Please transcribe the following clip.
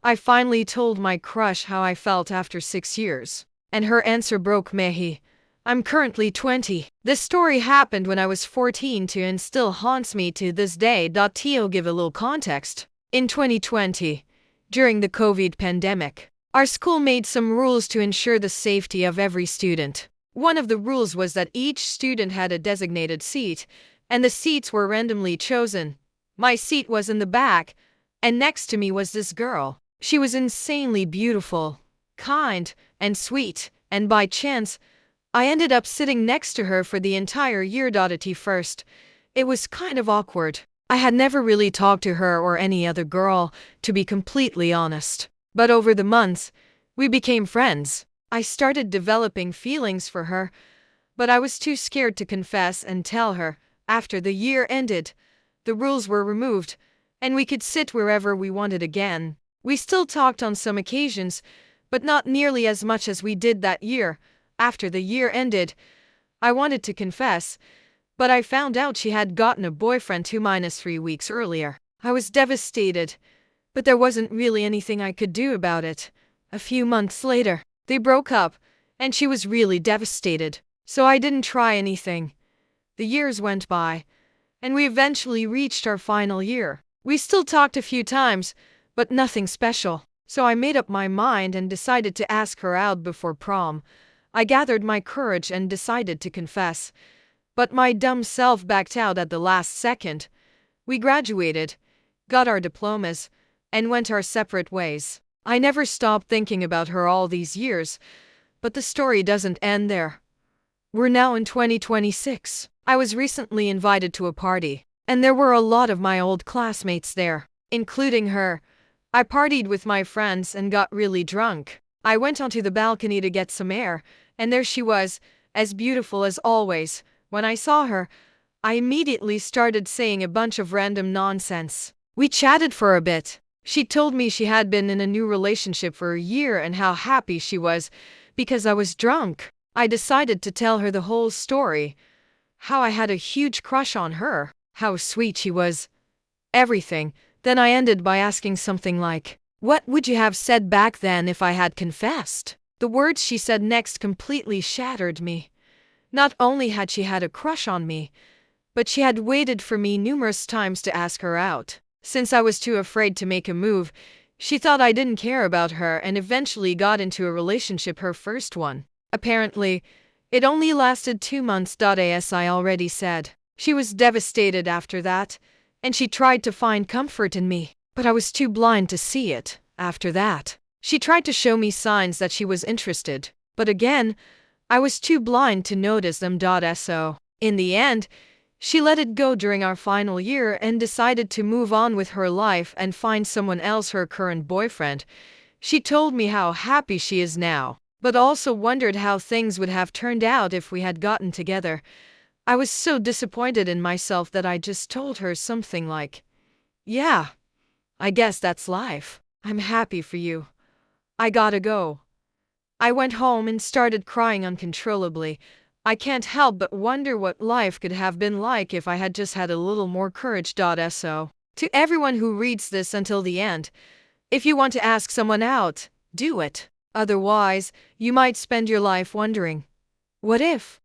I finally told my crush how I felt after 6 years. And her answer broke me. I'm currently 20. This story happened when I was 14 too and still haunts me to this day. To give a little context. In 2020, during the COVID pandemic, our school made some rules to ensure the safety of every student. One of the rules was that each student had a designated seat, and the seats were randomly chosen. My seat was in the back, and next to me was this girl. She was insanely beautiful, kind, and sweet, and by chance, I ended up sitting next to her for the entire year. At first, it was kind of awkward. I had never really talked to her or any other girl, to be completely honest. But over the months, we became friends. I started developing feelings for her, but I was too scared to confess and tell her. After the year ended, the rules were removed, and we could sit wherever we wanted again. We still talked on some occasions, but not nearly as much as we did that year. After the year ended, I wanted to confess, but I found out she had gotten a boyfriend 2-3 weeks earlier. I was devastated, but there wasn't really anything I could do about it. A few months later, they broke up, and she was really devastated, so I didn't try anything. The years went by, and we eventually reached our final year. We still talked a few times, but nothing special. So I made up my mind and decided to ask her out before prom. I gathered my courage and decided to confess. But my dumb self backed out at the last second. We graduated, got our diplomas, and went our separate ways. I never stopped thinking about her all these years, but the story doesn't end there. We're now in 2026. I was recently invited to a party, and there were a lot of my old classmates there, including her. I partied with my friends and got really drunk. I went onto the balcony to get some air, and there she was, as beautiful as always. When I saw her, I immediately started saying a bunch of random nonsense. We chatted for a bit. She told me she had been in a new relationship for a year and how happy she was because I was drunk. I decided to tell her the whole story. How I had a huge crush on her, how sweet she was, everything. Then I ended by asking something like, "What would you have said back then if I had confessed?" The words she said next completely shattered me. Not only had she had a crush on me, but she had waited for me numerous times to ask her out. Since I was too afraid to make a move, she thought I didn't care about her and eventually got into a relationship, her first one. Apparently, it only lasted 2 months. As I already said, she was devastated after that, and she tried to find comfort in me, but I was too blind to see it. After that, she tried to show me signs that she was interested, but again, I was too blind to notice them. So, in the end, she let it go during our final year and decided to move on with her life and find someone else, her current boyfriend. She told me how happy she is now, but also wondered how things would have turned out if we had gotten together. I was so disappointed in myself that I just told her something like, "Yeah, I guess that's life. I'm happy for you. I gotta go." I went home and started crying uncontrollably. I can't help but wonder what life could have been like if I had just had a little more courage. So, to everyone who reads this until the end, if you want to ask someone out, do it. Otherwise, you might spend your life wondering, what if?